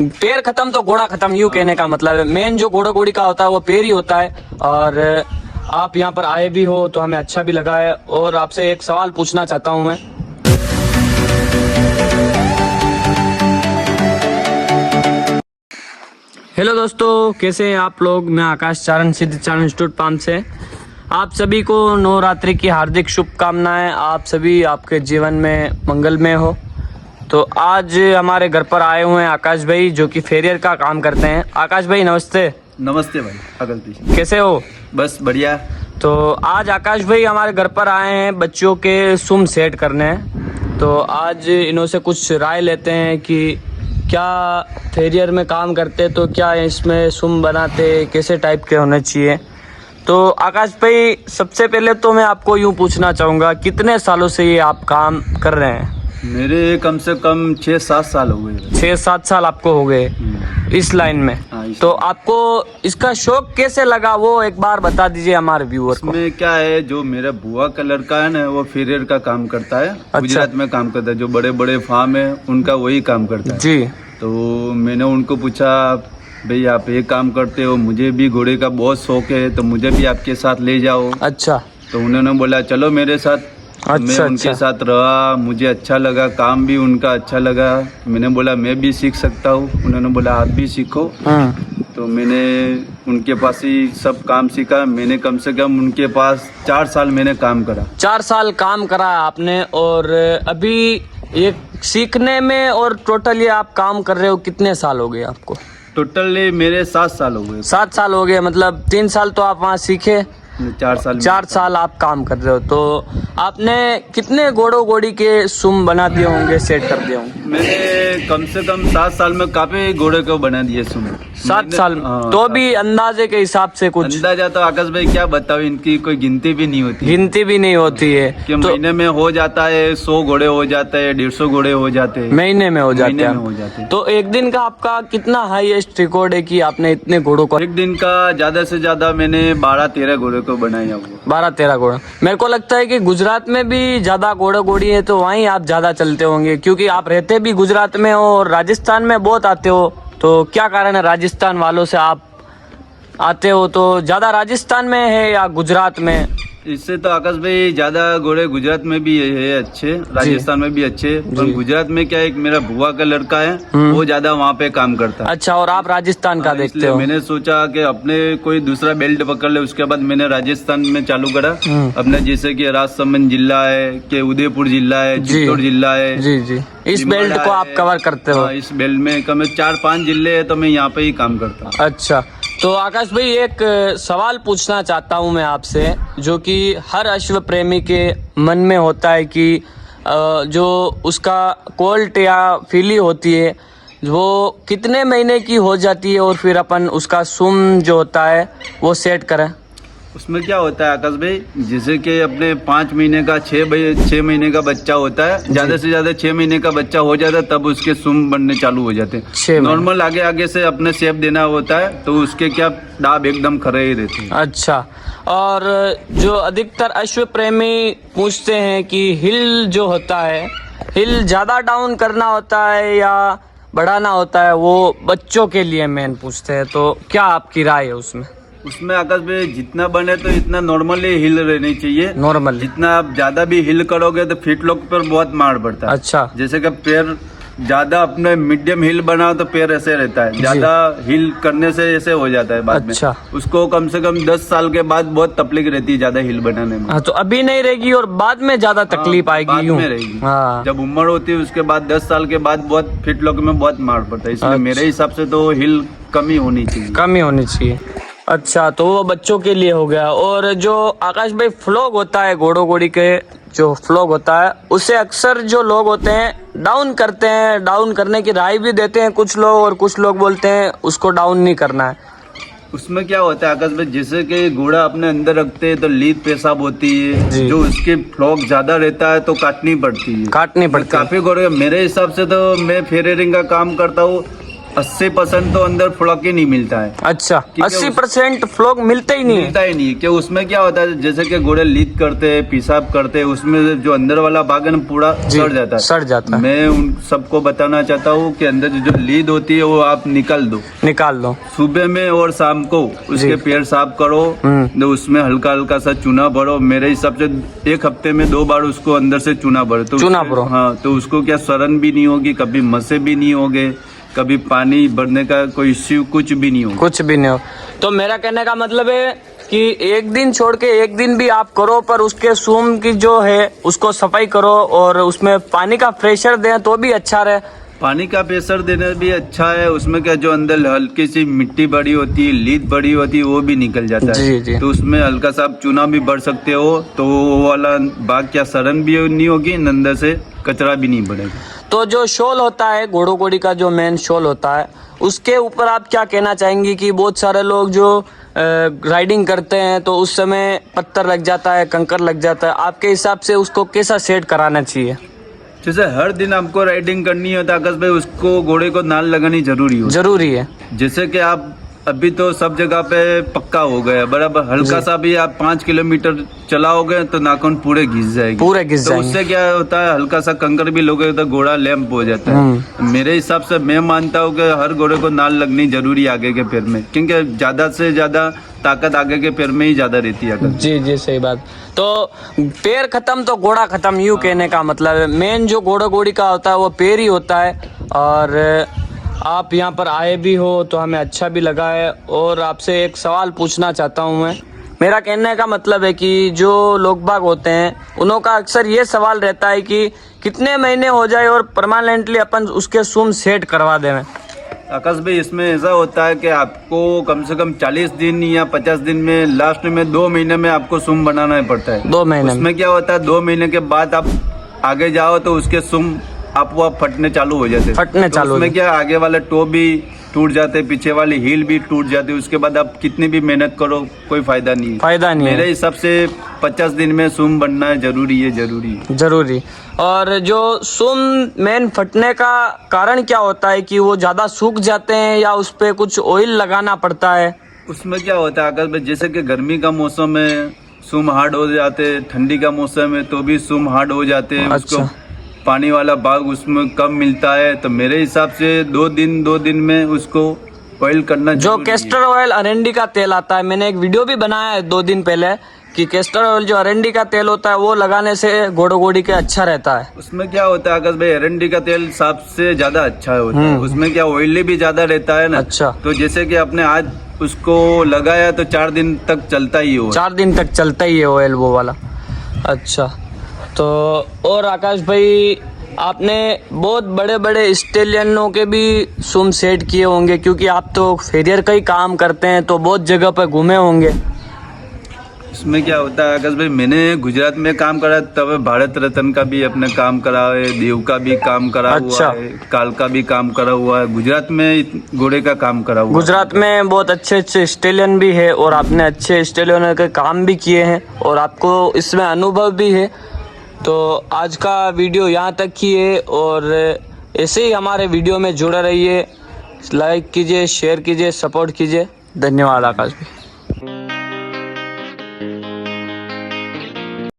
पैर खत्म तो घोड़ा खत्म, यूं कहने का मतलब है। मेन जो घोड़ा घोड़ी का होता है वो पैर ही होता है। और आप यहाँ पर आए भी हो तो हमें अच्छा भी लगा है। और आपसे एक सवाल पूछना चाहता हूँ मैं। हेलो दोस्तों, कैसे हैं आप लोग। मैं आकाश चारण, सिद्ध चारण इंस्टीट्यूट पाम से आप सभी को नवरात्रि की हार्दिक शुभकामनाएं। आप सभी आपके जीवन में मंगलमय हो। तो आज हमारे घर पर आए हुए हैं आकाश भाई, जो कि फेरियर का काम करते हैं। आकाश भाई नमस्ते। नमस्ते भाई अगल कैसे हो। बस बढ़िया। तो आज आकाश भाई हमारे घर पर आए हैं बच्चों के सुम सेट करने। तो आज इन्हों से कुछ राय लेते हैं कि क्या फेरियर में काम करते तो क्या इसमें सुम बनाते, कैसे टाइप के होने चाहिए। तो आकाश भाई सबसे पहले तो मैं आपको यूं पूछना चाहूँगा, कितने सालों से ये आप काम कर रहे हैं। मेरे कम से कम 6-7 साल हो गए। 6-7 साल आपको हो गए इस लाइन में। तो आपको इसका शौक कैसे लगा वो एक बार बता दीजिए हमारे व्यूअर को। इसमें क्या है, जो मेरा बुआ का लड़का है ना, वो फेरियर का काम करता है। अच्छा। गुजरात में काम करता है। जो बड़े बड़े फार्म है उनका वही काम करता है जी। तो मैंने उनको पूछा, भाई आप ये काम करते हो, मुझे भी घोड़े का बहुत शौक है, तो मुझे भी आपके साथ ले जाओ। अच्छा। तो उन्होंने बोला चलो मेरे साथ। मैं उनके साथ रहा, मुझे अच्छा लगा, काम भी उनका अच्छा लगा। मैंने बोला मैं भी सीख सकता हूँ। उन्होंने बोला आप भी सीखो। तो मैंने उनके पास ही सब काम सीखा। मैंने कम से कम उनके पास 4 साल मैंने काम करा। 4 साल काम करा आपने। और अभी ये सीखने में और टोटली आप काम कर रहे हो कितने साल हो गए आपको। टोटली मेरे 7 साल हो गए। 7 साल हो गए, मतलब 3 साल तो आप वहाँ सीखे, 4 साल आप काम कर रहे हो। तो आपने कितने घोड़ों घोड़ी के सुम बना दिए होंगे, सेट कर दिए होंगे। मैंने कम से कम 7 साल में काफी घोड़े को बना दिए सुम। 7 साल तो भी अंदाजे के हिसाब से कुछ अंदाजा तो आकाश भाई क्या बताओ, इनकी कोई गिनती भी नहीं होती। गिनती भी नहीं होती है कि तो महीने में हो जाता है 100 घोड़े हो जाते हैं, 150 घोड़े हो जाते हैं, महीने में हो जाते हैं। तो एक दिन का आपका कितना हाईएस्ट रिकॉर्ड है कि आपने इतने घोड़ों को। एक दिन का ज्यादा से ज्यादा मैंने 12-13 घोड़े को बनाया हुआ। 12-13 घोड़ा। मेरे को लगता है कि गुजरात में भी ज्यादा घोड़े घोड़ी है तो वहीं आप ज्यादा चलते होंगे, क्योंकि आप रहते भी गुजरात में हो और राजस्थान में बहुत आते हो। तो क्या कारण है राजस्थान वालों से आप आते हो, तो ज्यादा राजस्थान में है या गुजरात में। इससे तो आकाश भाई ज्यादा घोड़े गुजरात में भी है अच्छे, राजस्थान में भी अच्छे। पर गुजरात में क्या है, एक मेरा बुआ का लड़का है, वो ज्यादा वहाँ पे काम करता है। अच्छा, और आप राजस्थान का देखते हो। मैंने सोचा कि अपने कोई दूसरा बेल्ट पकड़ ले। उसके बाद मैंने राजस्थान में चालू करा अपने, जैसे कि राजसमंद जिला है, कि उदयपुर जिला है, चित्तौड़ जिला है। जी जी, इस बेल्ट को आप कवर करते हो। इस बेल्ट में कम 4-5 जिले है, तो मैं यहाँ पे ही काम करता हूँ। अच्छा, तो आकाश भाई एक सवाल पूछना चाहता हूँ मैं आपसे, जो कि हर अश्व प्रेमी के मन में होता है कि जो उसका कोल्ट या फिली होती है वो कितने महीने की हो जाती है और फिर अपन उसका सुम जो होता है वो सेट करें। उसमें क्या होता है आकाश भाई, जैसे कि अपने 5 महीने का 6 महीने का बच्चा होता है, ज्यादा से ज्यादा 6 महीने का बच्चा हो जाता है, तब उसके सुम बनने चालू हो जाते हैं। नॉर्मल आगे आगे से अपने शेप देना होता है, तो उसके क्या डाब एकदम खड़े ही रहते हैं। अच्छा, और जो अधिकतर अश्व प्रेमी पूछते हैं कि हिल जो होता है, हिल ज्यादा डाउन करना होता है या बढ़ाना होता है, वो बच्चों के लिए मेन पूछते हैं। तो क्या आपकी राय है उसमें। उसमें आकाश भाई जितना बने तो इतना नॉर्मली हिल रहनी चाहिए। नॉर्मल, जितना आप ज्यादा भी हिल करोगे तो फीट लॉक पर बहुत मार पड़ता है। अच्छा, जैसे कि पैर ज्यादा अपने मीडियम हिल बनाओ तो पैर ऐसे रहता है, ज्यादा हिल करने से ऐसे हो जाता है बाद अच्छा। में। उसको कम से कम 10 साल के बाद बहुत तकलीफ रहती है ज्यादा हिल बनाने में। हाँ, तो अभी नहीं रहेगी और बाद में ज्यादा तकलीफ आएगी। बाद यूं में रहेगी। हाँ, जब उम्र होती है उसके बाद 10 साल के बाद बहुत फिट लॉक में बहुत मार पड़ता है। इसलिए अच्छा। मेरे हिसाब से तो हिल कमी होनी चाहिए। कमी होनी चाहिए। अच्छा, तो वो बच्चों के लिए हो गया। और जो आकाश भाई फ्लॉग होता है, घोड़ों घोड़ी के जो फ्लॉग होता है, उसे अक्सर जो लोग होते हैं डाउन करते हैं। डाउन करने की राय भी देते हैं कुछ लोग, और कुछ लोग बोलते हैं उसको डाउन नहीं करना है। उसमें क्या होता है आकाश भाई, जैसे कि घोड़ा अपने अंदर रखते हैं तो लीद पेशाब होती है, जो उसके फ्लॉग ज्यादा रहता है तो काटनी पड़ती है। काटनी पड़ती है काफी घोड़े। मेरे हिसाब से तो मैं फेरियरिंग का काम करता हूँ, 80% तो अंदर फ्लॉक ही नहीं मिलता है। अच्छा, 80% फ्लॉक मिलते ही नहीं है। मिलता ही नहीं कि उसमें क्या होता है, जैसे कि घोड़े लीद करते हैं, पेशाब करते हैं, उसमें जो अंदर वाला भाग है ना पूरा सड़ जाता है। सड़ जाता है। मैं उन सबको बताना चाहता हूँ कि अंदर जो लीद होती है वो आप निकाल दो सुबह में और शाम को उसके पैर साफ करो, तो उसमें हल्का हल्का सा चूना भरो। मेरे हिसाब से 1 हफ्ते में 2 बार उसको अंदर से चूना भरो, तो चूना भरो। हाँ, तो उसको क्या सड़न भी नहीं होगी, कभी मसे भी नहीं होगे, कभी पानी भरने का कोई इश्यू कुछ भी नहीं हो। तो मेरा कहने का मतलब है कि एक दिन छोड़ के एक दिन भी आप करो, पर उसके सूम की जो है उसको सफाई करो और उसमें पानी का प्रेशर दें तो भी अच्छा रहे। पानी का प्रेशर देना भी अच्छा है। उसमें क्या जो अंदर हल्की सी मिट्टी बड़ी होती है, लीद बड़ी होती है, वो भी निकल जाता है। जी। तो उसमें हल्का सा आप चूना भी भर सकते हो, तो वो वाला भाग क्या सड़न भी नहीं होगी, अंदर से कचरा भी नहीं बढ़ेगा। तो जो शॉल होता है, घोड़ो घोड़ी का जो मेन शॉल होता है, उसके ऊपर आप क्या कहना चाहेंगे कि बहुत सारे लोग जो राइडिंग करते हैं तो उस समय पत्थर लग जाता है, कंकर लग जाता है, आपके हिसाब से उसको कैसा सेट कराना चाहिए? जैसे हर दिन आपको राइडिंग करनी है तो आकाश भाई उसको घोड़े को नाल लगानी जरूरी है। जैसे कि आप अभी तो सब जगह पे पक्का हो गया बराबर, हल्का सा भी आप 5 किलोमीटर चलाओगे तो नाखून पूरे घिस जाएंगे। तो उससे क्या होता है, हल्का सा कंकर भी लोगे तो घोड़ा लैंप हो जाता है। मेरे हिसाब से मैं मानता हूँ कि हर घोड़े को नाल लगनी जरूरी आगे के पैर में, क्योंकि ज्यादा से ज्यादा ताकत आगे के पैर में ही ज्यादा रहती है। जी सही बात। तो पैर खत्म तो घोड़ा खत्म, यूं कहने का मतलब है। मेन जो घोड़ा घोड़ी का होता है वो पैर ही होता है। और आप यहाँ पर आए भी हो तो हमें अच्छा भी लगा है। और आपसे एक सवाल पूछना चाहता हूँ मैं। मेरा कहने का मतलब है कि जो लोग बाग होते हैं उन्हों का अक्सर ये सवाल रहता है कि कितने महीने हो जाए और परमानेंटली अपन उसके सूम सेट करवा दें। आकाश भाई इसमें ऐसा होता है कि आपको कम से कम 40 दिन या 50 दिन में, लास्ट में 2 महीने में आपको सूम बनाना पड़ता है। 2 महीने उसमें क्या होता है, 2 महीने के बाद आप आगे जाओ तो उसके सूम आप फटने चालू हो जाते हैं। उसमें क्या आगे वाले टो भी टूट जाते, पीछे वाली हील भी टूट जाती है। उसके बाद आप कितनी भी मेहनत करो कोई फायदा नहीं। मेरे हिसाब से 50 दिन में सूम बनना है जरूरी। और जो सूम मेन फटने का कारण क्या होता है कि वो ज्यादा सूख जाते हैं या उस पे कुछ ऑयल लगाना पड़ता है? उसमें क्या होता है अगर जैसे कि गर्मी का मौसम में सूम हार्ड हो जाते हैं, ठंडी का मौसम है तो भी सूम हार्ड हो जाते हैं। अच्छा। उसको पानी वाला भाग उसमें कम मिलता है, तो मेरे हिसाब से 2 दिन में उसको ऑयल करना। जो कैस्टर ऑयल अरंडी का तेल आता है, मैंने एक वीडियो भी बनाया है 2 दिन पहले कि कैस्टर ऑयल जो अरंडी का तेल होता है वो लगाने से घोड़ो घोड़ी के अच्छा रहता है। उसमें क्या होता है आकाश भाई, अरंडी का तेल सबसे ज्यादा अच्छा होता है। उसमें क्या ऑयली भी ज्यादा रहता है ना। अच्छा। तो जैसे कि आपने आज उसको लगाया तो 4 दिन तक चलता ही हो। 4 दिन तक चलता ही है ऑयल वो वाला। अच्छा। तो और आकाश भाई आपने बहुत बड़े बड़े स्टेलियनों के भी सूम सेट किए होंगे, क्योंकि आप तो फेरियर का ही काम करते हैं तो बहुत जगह पर घूमे होंगे। इसमें क्या होता है आकाश भाई, मैंने गुजरात में काम करा, तब भारत रत्न का भी अपने काम करा है, देव का भी काम करा हुआ है, काल का भी काम करा हुआ है। गुजरात में घोड़े का काम करा हुआ है। गुजरात में बहुत अच्छे स्टेलियन भी है और आपने अच्छे स्टेलियनों के काम भी किए हैं और आपको इसमें अनुभव भी है। तो आज का वीडियो यहाँ तक ही है और ऐसे ही हमारे वीडियो में जुड़े रहिए, लाइक कीजिए, शेयर कीजिए, सपोर्ट कीजिए। धन्यवाद आकाश भाई।